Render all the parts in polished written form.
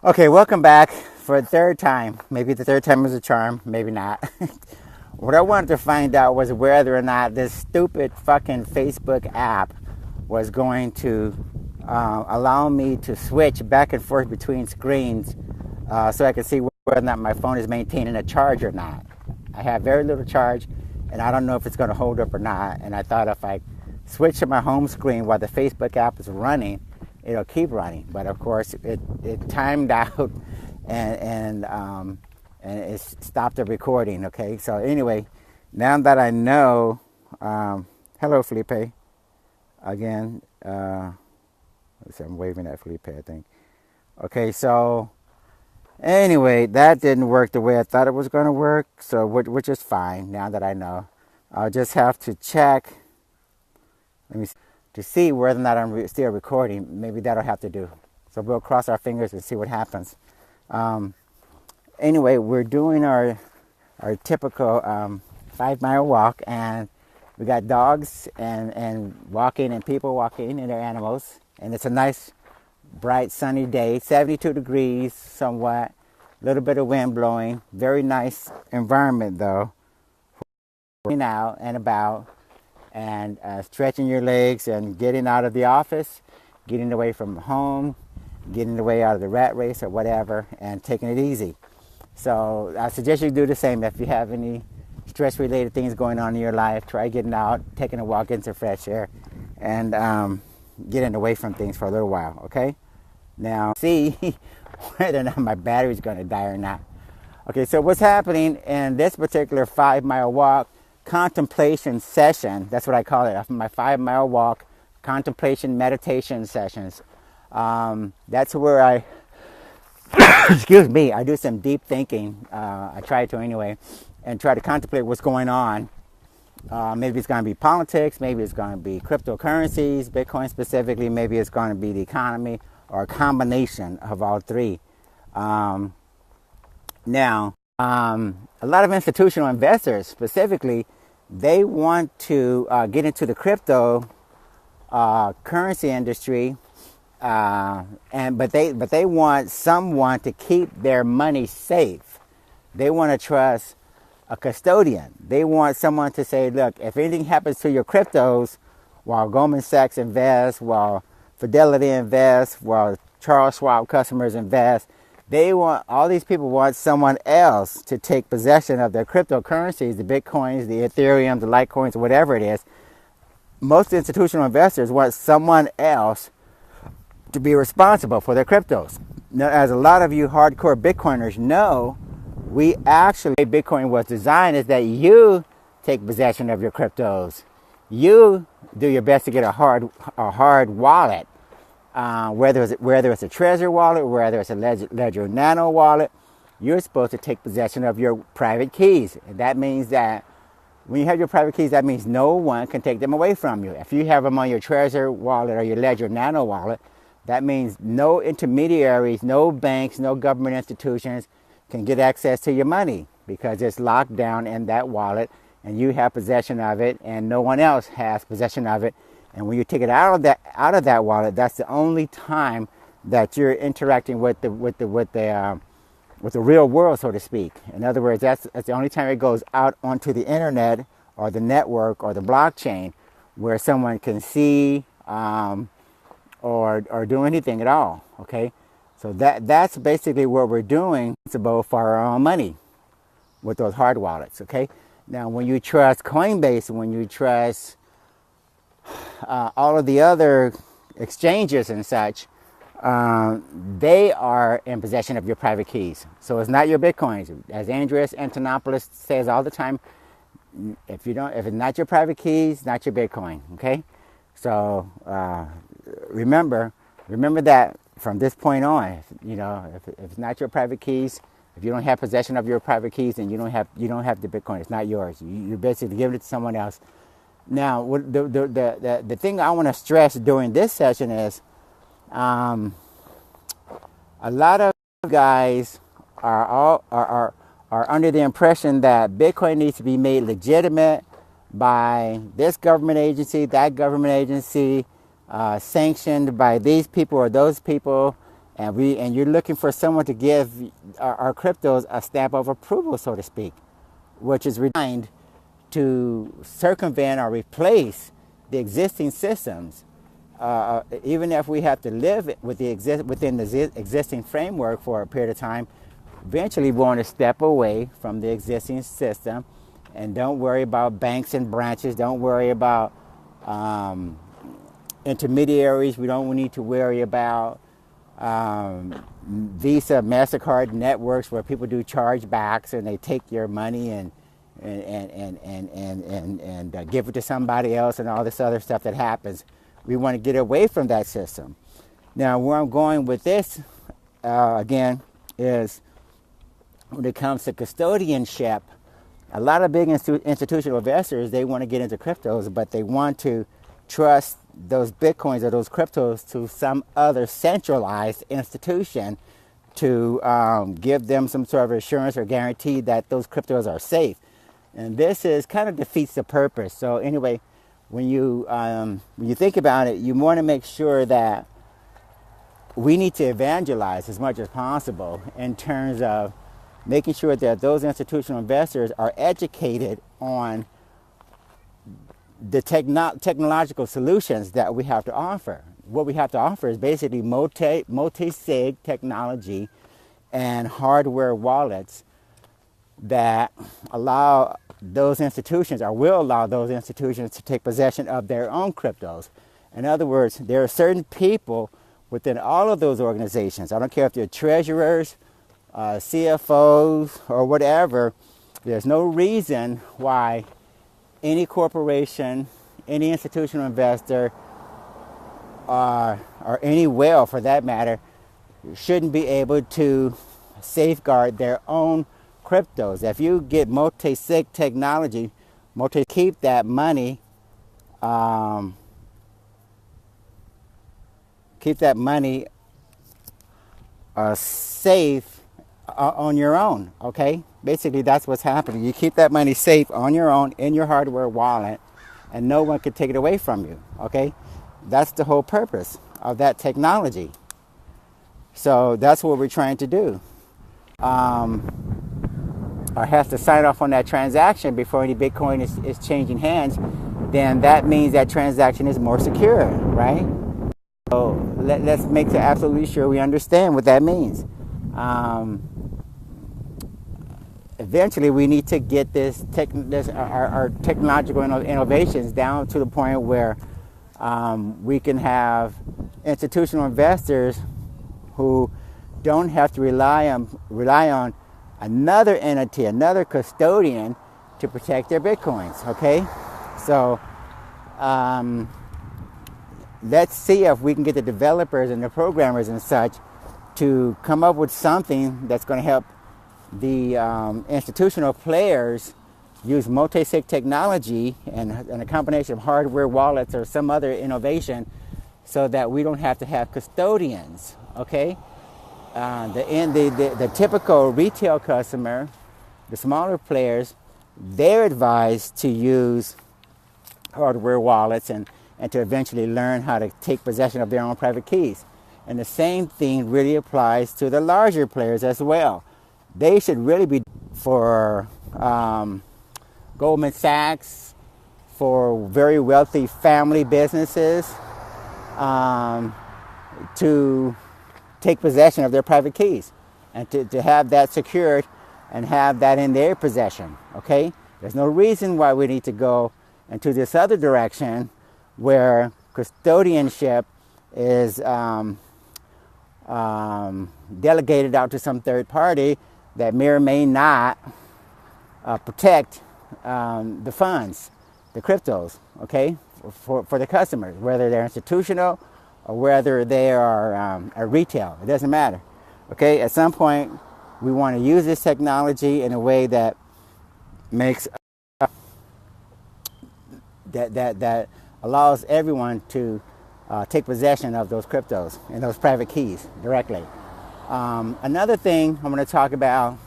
Okay, welcome back for a third time. Maybe the third time was a charm, maybe not. What I wanted to find out was whether or not this stupid fucking Facebook app was going to allow me to switch back and forth between screens so I could see whether or not my phone is maintaining a charge or not. I have very little charge, and I don't know if it's going to hold up or not. And I thought if I switch to my home screen while the Facebook app is running, it'll keep running. But of course, it timed out and it stopped the recording. Okay, so anyway, now that I know, hello Felipe, again. Let's see, I'm waving at Felipe, I think. Okay, so anyway, that didn't work the way I thought it was going to work. So which is fine now that I know. I'll just have to check. Let me see, to see whether or not I'm still recording. Maybe that'll have to do. So we'll cross our fingers and see what happens. Anyway, we're doing our typical 5-mile walk, and we got dogs and walking and people walking and their animals. And it's a nice, bright, sunny day, 72 degrees somewhat, a little bit of wind blowing. Very nice environment though. Getting out and about and stretching your legs and getting out of the office, getting away from home, getting away out of the rat race or whatever, and taking it easy. So I suggest you do the same. If you have any stress-related things going on in your life, try getting out, taking a walk into fresh air, and getting away from things for a little while, okay? Now, see whether or not my battery's going to die or not. Okay, so what's happening in this particular 5-mile walk contemplation session, that's what I call it, my 5-mile walk contemplation meditation sessions. That's where I, excuse me, I do some deep thinking. I try to anyway, and try to contemplate what's going on. Maybe it's going to be politics, maybe it's going to be cryptocurrencies, Bitcoin specifically, maybe it's going to be the economy, or a combination of all three. Now, a lot of institutional investors specifically, they want to get into the crypto currency industry, but they want someone to keep their money safe. They want to trust a custodian. They want someone to say, look, if anything happens to your cryptos while Goldman Sachs invests, while Fidelity invests, while Charles Schwab customers invest, all these people want someone else to take possession of their cryptocurrencies, the Bitcoins, the Ethereum, the Litecoins, whatever it is. Most institutional investors want someone else to be responsible for their cryptos. Now, as a lot of you hardcore Bitcoiners know, Bitcoin was designed is that you take possession of your cryptos. You do your best to get a hard wallet. Whether it's a Treasure wallet, whether it's a Ledger Nano wallet, you're supposed to take possession of your private keys. And that means that when you have your private keys, that means no one can take them away from you. If you have them on your Treasure wallet or your Ledger Nano wallet, that means no intermediaries, no banks, no government institutions can get access to your money because it's locked down in that wallet and you have possession of it and no one else has possession of it. And when you take it out of that wallet, that's the only time that you're interacting with the real world, so to speak. In other words, that's the only time it goes out onto the internet or the network or the blockchain, where someone can see or do anything at all. Okay, so that's basically what we're doing. It's about for our own money with those hard wallets. Okay, now when you trust Coinbase, when you trust all of the other exchanges and such, they are in possession of your private keys. So it's not your Bitcoins. As Andreas Antonopoulos says all the time, if it's not your private keys, not your Bitcoin. Okay, so remember that from this point on. If it's not your private keys, if you don't have possession of your private keys, then you don't have the Bitcoin. It's not yours. You're basically giving it to someone else. Now, the thing I want to stress during this session is, a lot of guys are under the impression that Bitcoin needs to be made legitimate by this government agency, that government agency, sanctioned by these people or those people, and you're looking for someone to give our cryptos a stamp of approval, so to speak, which is designed to circumvent or replace the existing systems. Even if we have to live within the existing framework for a period of time, eventually we want to step away from the existing system, and don't worry about banks and branches. Don't worry about intermediaries. We don't need to worry about Visa, MasterCard networks where people do chargebacks and they take your money and give it to somebody else and all this other stuff that happens. We want to get away from that system. Now, where I'm going with this, again, is when it comes to custodianship, a lot of big institutional investors, they want to get into cryptos, but they want to trust those bitcoins or those cryptos to some other centralized institution to give them some sort of assurance or guarantee that those cryptos are safe. And this is kind of defeats the purpose. So anyway, when you think about it, you want to make sure that we need to evangelize as much as possible in terms of making sure that those institutional investors are educated on the technological solutions that we have to offer. What we have to offer is basically multi-sig technology and hardware wallets that allow those institutions, or will allow those institutions, to take possession of their own cryptos. In other words, there are certain people within all of those organizations, I don't care if they're treasurers, CFOs, or whatever, there's no reason why any corporation, any institutional investor, or any whale for that matter, shouldn't be able to safeguard their own cryptos. If you get multi-sig technology, keep that money, safe on your own, okay? Basically, that's what's happening. You keep that money safe on your own in your hardware wallet, and no one can take it away from you, okay? That's the whole purpose of that technology. So that's what we're trying to do. Or has to sign off on that transaction before any Bitcoin is changing hands, then that means that transaction is more secure, right? So let's make absolutely sure we understand what that means. Eventually, we need to get our technological innovations down to the point where we can have institutional investors who don't have to rely on another entity, another custodian to protect their Bitcoins, okay? So let's see if we can get the developers and the programmers and such to come up with something that's going to help the institutional players use multi-sig technology and a combination of hardware wallets or some other innovation so that we don't have to have custodians, okay? The typical retail customer, the smaller players, they're advised to use hardware wallets and to eventually learn how to take possession of their own private keys. And the same thing really applies to the larger players as well. They should really be for Goldman Sachs, for very wealthy family businesses, to take possession of their private keys and to have that secured and have that in their possession, okay? There's no reason why we need to go into this other direction where custodianship is delegated out to some third party that may or may not protect the funds, the cryptos, okay, for the customers, whether they're institutional or whether they are a retail. It doesn't matter, okay? At some point, we want to use this technology in a way that makes that allows everyone to take possession of those cryptos and those private keys directly. Another thing I'm going to talk about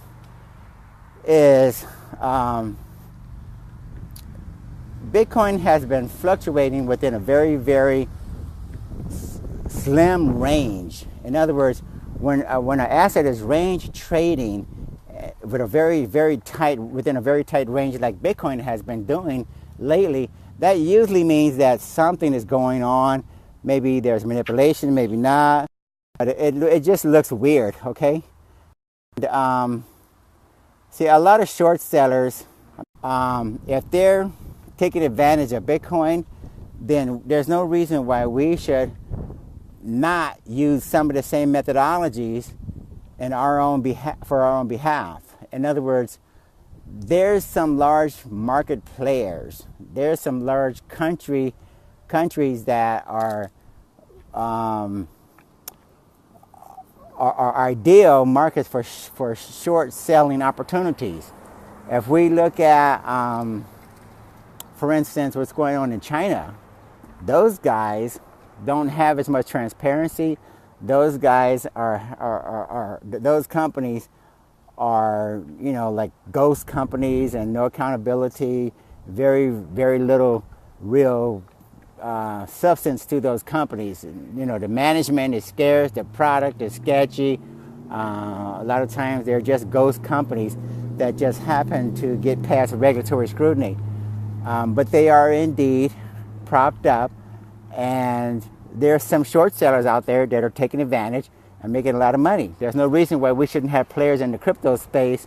is Bitcoin has been fluctuating within a very, very slim range. In other words, when an asset is range trading with a within a very tight range like Bitcoin has been doing lately, that usually means that something is going on. Maybe there's manipulation, maybe not, but it just looks weird, okay? And, see, a lot of short sellers, if they're taking advantage of Bitcoin, then there's no reason why we should not use some of the same methodologies in our own for our own behalf. In other words, there's some large market players. There's some large countries that are ideal markets for short selling opportunities. If we look at, for instance, what's going on in China, those guys don't have as much transparency. Those guys those companies are, like ghost companies and no accountability, very, very little real substance to those companies. The management is scarce, the product is sketchy. A lot of times they're just ghost companies that just happen to get past regulatory scrutiny. But they are indeed propped up, and there's some short sellers out there that are taking advantage and making a lot of money. There's no reason why we shouldn't have players in the crypto space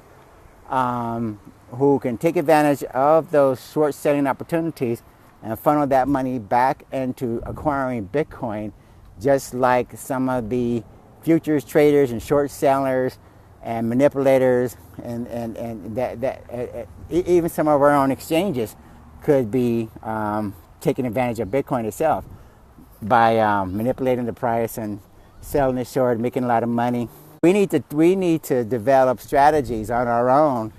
who can take advantage of those short selling opportunities and funnel that money back into acquiring Bitcoin, just like some of the futures traders and short sellers and manipulators and even some of our own exchanges could be taking advantage of Bitcoin itself by manipulating the price and selling it short, making a lot of money. We need to develop strategies on our own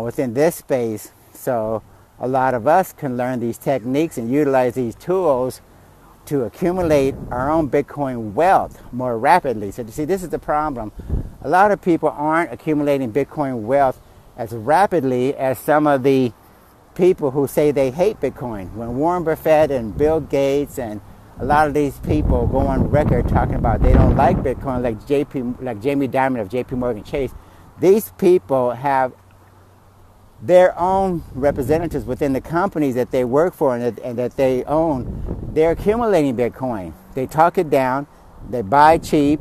within this space, so a lot of us can learn these techniques and utilize these tools to accumulate our own Bitcoin wealth more rapidly. So, you see, this is the problem. A lot of people aren't accumulating Bitcoin wealth as rapidly as some of the people who say they hate Bitcoin. When Warren Buffett and Bill Gates and a lot of these people go on record talking about they don't like Bitcoin, like Jamie Dimon of JP Morgan Chase, these people have their own representatives within the companies that they work for and that they own. They're accumulating Bitcoin. They talk it down, they buy cheap,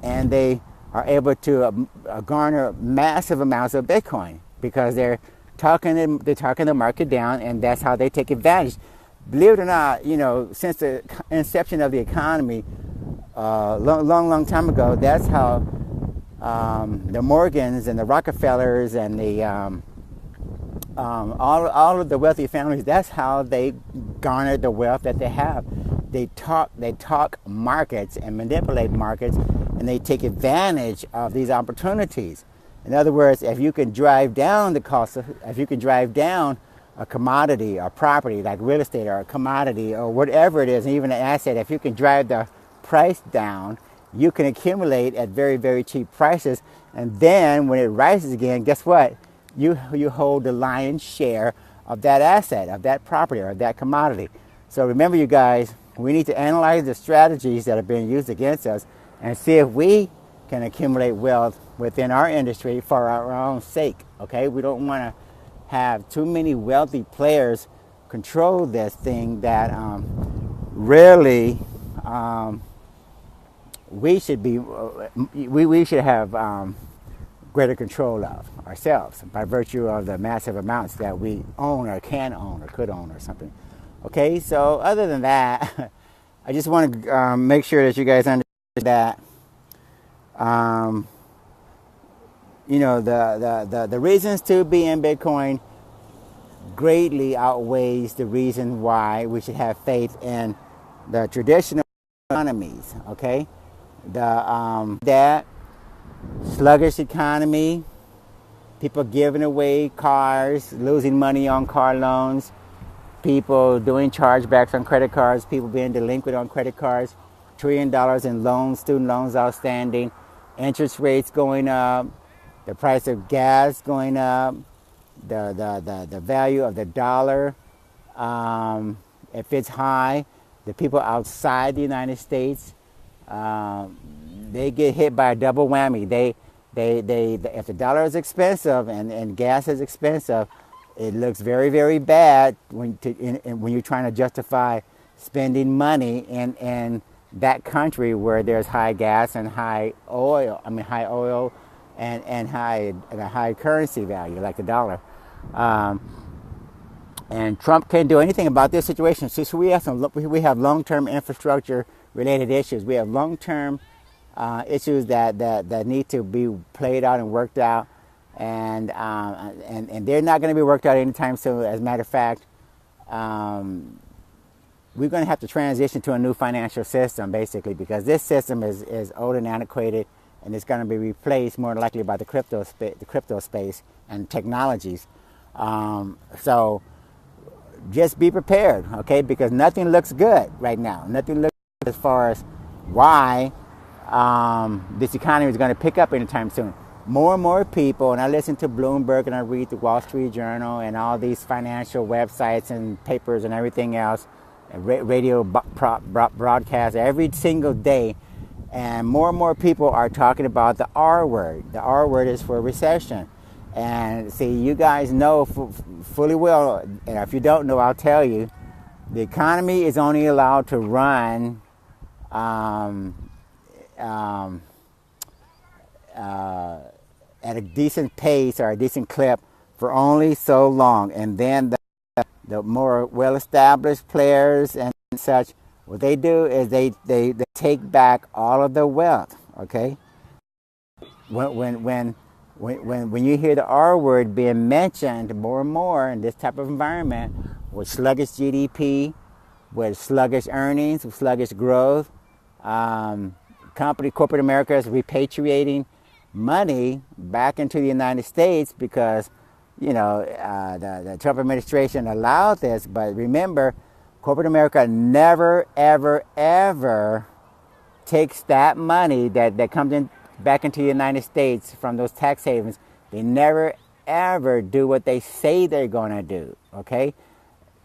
and they are able to garner massive amounts of Bitcoin because they're talking the market down, and that's how they take advantage. Believe it or not, since the inception of the economy, long time ago, that's how the Morgans and the Rockefellers and the all of the wealthy families, that's how they garnered the wealth that they have. They talk markets and manipulate markets, and they take advantage of these opportunities. In other words, if you can drive down the cost if you can drive down a commodity or property like real estate or a commodity or whatever it is, and even an asset, if you can drive the price down, you can accumulate at very, very cheap prices. And then when it rises again, guess what? You hold the lion's share of that asset, of that property, or that commodity. So remember, you guys, we need to analyze the strategies that are being used against us and see if we can accumulate wealth within our industry for our own sake. Okay, we don't want to have too many wealthy players control this thing that really we should have greater control of ourselves by virtue of the massive amounts that we own or can own or could own or something. Okay, so other than that, I just want to make sure that you guys understand that the reasons to be in Bitcoin greatly outweighs the reason why we should have faith in the traditional economies. Okay, that sluggish economy, people giving away cars, losing money on car loans, people doing chargebacks on credit cards, people being delinquent on credit cards, $1 trillion in loans, student loans outstanding, interest rates going up, the price of gas going up, the value of the dollar, if it's high, the people outside the United States, they get hit by a double whammy. They if the dollar is expensive and gas is expensive, it looks very, very bad when you're trying to justify spending money in that country where there's high gas and high oil. I mean, high oil and a high currency value like the dollar. And Trump can't do anything about this situation. So we have long-term infrastructure related issues. We have long-term issues that need to be played out and worked out, and they're not going to be worked out anytime soon. As a matter of fact, we're going to have to transition to a new financial system, basically, because this system is old and antiquated, and it's going to be replaced more likely by the crypto space and technologies. So just be prepared, okay? Because nothing looks good right now. Nothing looks good as far as why this economy is going to pick up anytime soon. More and more people, and I listen to Bloomberg and I read the Wall Street Journal and all these financial websites and papers and everything else, and radio broadcasts every single day, and more people are talking about the R word. The R word is for recession. And see, you guys know fully well, and if you don't know, I'll tell you, the economy is only allowed to run at a decent pace or a decent clip for only so long. And then the more well-established players and such, what they do is they take back all of the wealth, okay? When you hear the R word being mentioned more and more in this type of environment, with sluggish GDP, with sluggish earnings, with sluggish growth, corporate America is repatriating money back into the United States because, you know, the Trump administration allowed this. But remember, corporate America never, ever, ever takes that money that comes in back into the United States from those tax havens. They never, ever do what they say they're going to do, okay?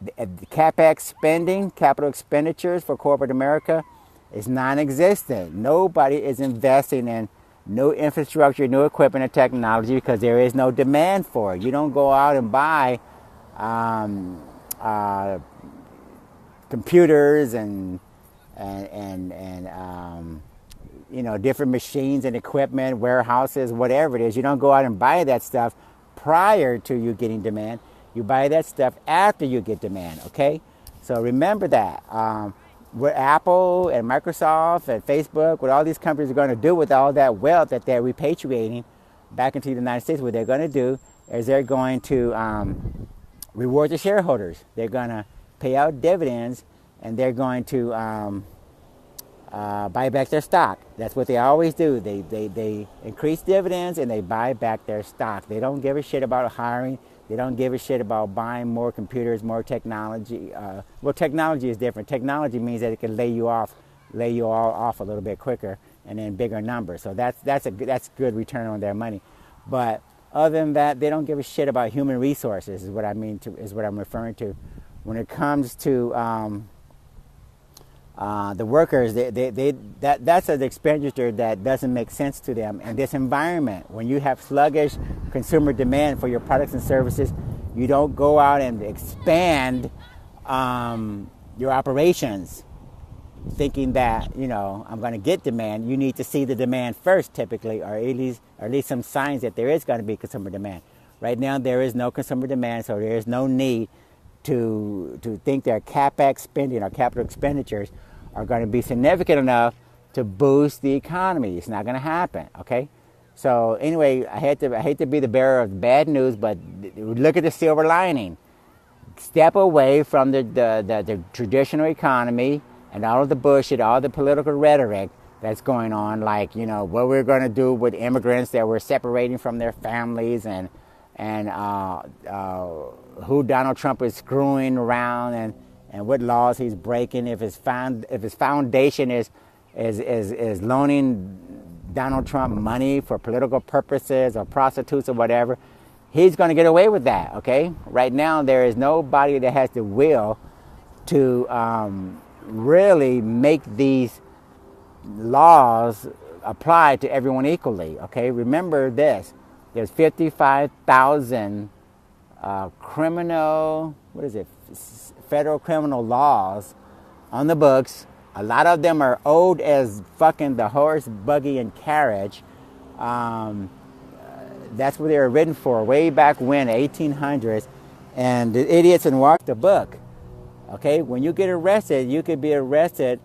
The CapEx spending, capital expenditures for corporate America is non-existent. Nobody is investing in new infrastructure, new equipment and technology because there is no demand for it. You don't go out and buy computers and you know, different machines and equipment, warehouses, whatever it is. You don't go out and buy that stuff prior to you getting demand. You buy that stuff after you get demand, okay? So remember that. What Apple and Microsoft and Facebook, what all these companies are going to do with all that wealth that they're repatriating back into the United States, what they're going to do is they're going to reward the shareholders. They're going to pay out dividends, and they're going to buy back their stock. That's what they always do. They increase dividends and they buy back their stock. They don't give a shit about hiring. They don't give a shit about buying more computers, more technology. Well, technology is different. Technology means that it can lay you all off a little bit quicker and in bigger numbers. So that's good return on their money. But other than that, they don't give a shit about human resources. Is what I'm referring to. When it comes to the workers, that's an expenditure that doesn't make sense to them in this environment. When you have sluggish consumer demand for your products and services, you don't go out and expand your operations thinking that, you know, I'm going to get demand. You need to see the demand first, typically, or at least some signs that there is going to be consumer demand. Right now, there is no consumer demand, so there is no need to think their CapEx spending or capital expenditures are going to be significant enough to boost the economy. It's not going to happen, okay? So anyway, I hate to be the bearer of bad news, but look at the silver lining. Step away from the traditional economy and all of the bullshit, all the political rhetoric that's going on, like, you know, what we're going to do with immigrants that we're separating from their families, and who Donald Trump is screwing around, and what laws he's breaking. If his foundation is loaning Donald Trump money for political purposes or prostitutes or whatever, he's going to get away with that, okay? Right now, there is nobody that has the will to really make these laws apply to everyone equally. Okay, remember this: there's 55,000 federal criminal laws on the books. A lot of them are old as fucking the horse, buggy, and carriage. That's what they were written for, way back when, 1800s. And the idiots in walk the book. Okay, when you get arrested, you could be arrested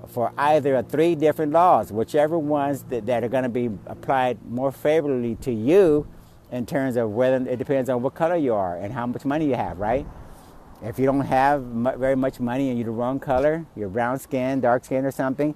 for either 3 different laws, whichever ones that are going to be applied more favorably to you, in terms of whether it depends on what color you are and how much money you have, right? If you don't have very much money and you're the wrong color, you're brown skin, dark skin, or something,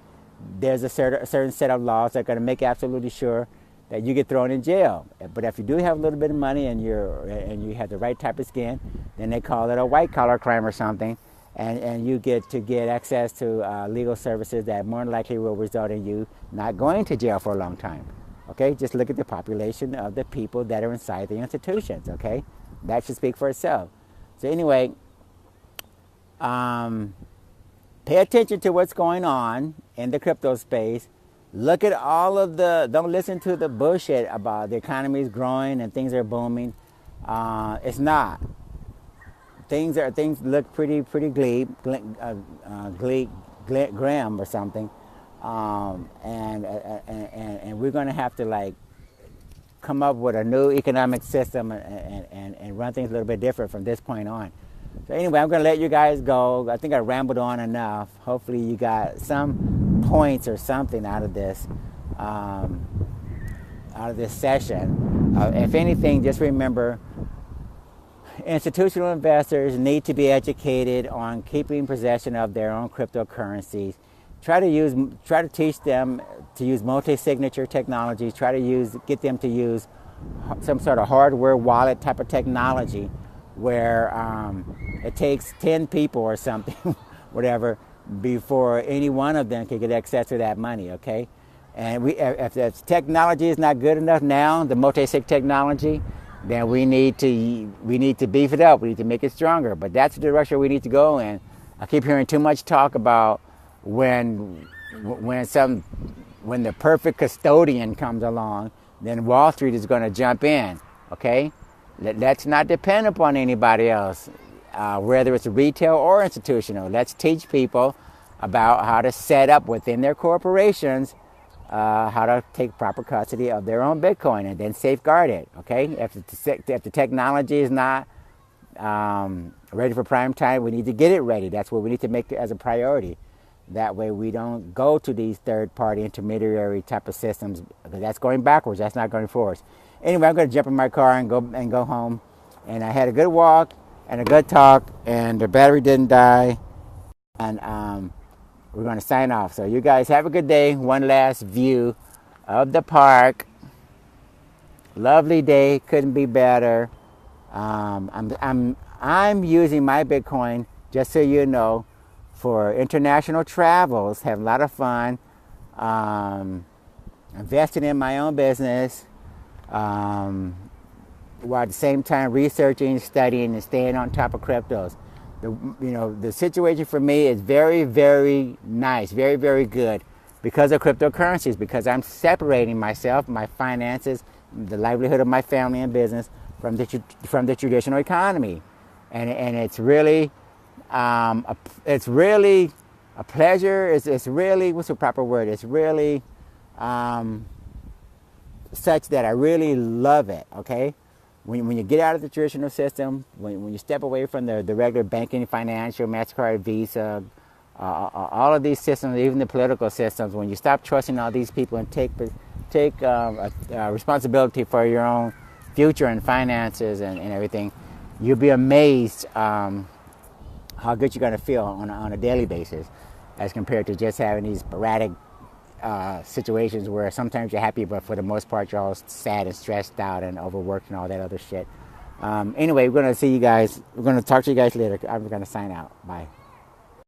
there's a certain set of laws that are going to make absolutely sure that you get thrown in jail. But if you do have a little bit of money and you have the right type of skin, then they call it a white collar crime or something, and you get access to legal services that more than likely will result in you not going to jail for a long time. Okay, just look at the population of the people that are inside the institutions. Okay, that should speak for itself. So anyway, pay attention to what's going on in the crypto space. Look at all of don't listen to the bullshit about the economy is growing and things are booming. It's not. Things look pretty grim or something. And we're going to have to come up with a new economic system and run things a little bit different from this point on. So anyway, I'm going to let you guys go. I think I rambled on enough. Hopefully you got some points or something out of this session. If anything, just remember, institutional investors need to be educated on keeping possession of their own cryptocurrencies. Try to teach them to use multi-signature technologies. Try to get them to use some sort of hardware wallet type of technology, where it takes 10 people or something, whatever, before any one of them can get access to that money. Okay, and if the technology is not good enough now, the multi-sig technology, then we need to beef it up. We need to make it stronger. But that's the direction we need to go in. I keep hearing too much talk about when the perfect custodian comes along, then Wall Street is going to jump in. Okay, let's not depend upon anybody else, whether it's retail or institutional. Let's teach people about how to set up within their corporations, how to take proper custody of their own Bitcoin and then safeguard it. Okay, if the technology is not ready for prime time, we need to get it ready. That's what we need to make it as a priority. That way we don't go to these third-party intermediary type of systems, because that's going backwards. That's not going forwards. Anyway, I'm going to jump in my car and go home. And I had a good walk and a good talk, and the battery didn't die. And we're going to sign off. So you guys have a good day. One last view of the park. Lovely day. Couldn't be better. I'm using my Bitcoin, just so you know, for international travels, have a lot of fun, investing in my own business, while at the same time researching, studying, and staying on top of cryptos. The situation for me is very, very nice, very, very good, because of cryptocurrencies, because I'm separating myself, my finances, the livelihood of my family and business from the traditional economy, and it's really a pleasure. It's really, what's the proper word? It's really such that I really love it. Okay, when you get out of the traditional system, when you step away from the regular banking, financial, MasterCard, Visa, all of these systems, even the political systems, when you stop trusting all these people and take responsibility for your own future and finances and everything, you'll be amazed how good you're going to feel on a daily basis, as compared to just having these sporadic situations where sometimes you're happy, but for the most part you're all sad and stressed out and overworked and all that other shit. Anyway, we're going to see you guys. We're going to talk to you guys later. I'm going to sign out. Bye.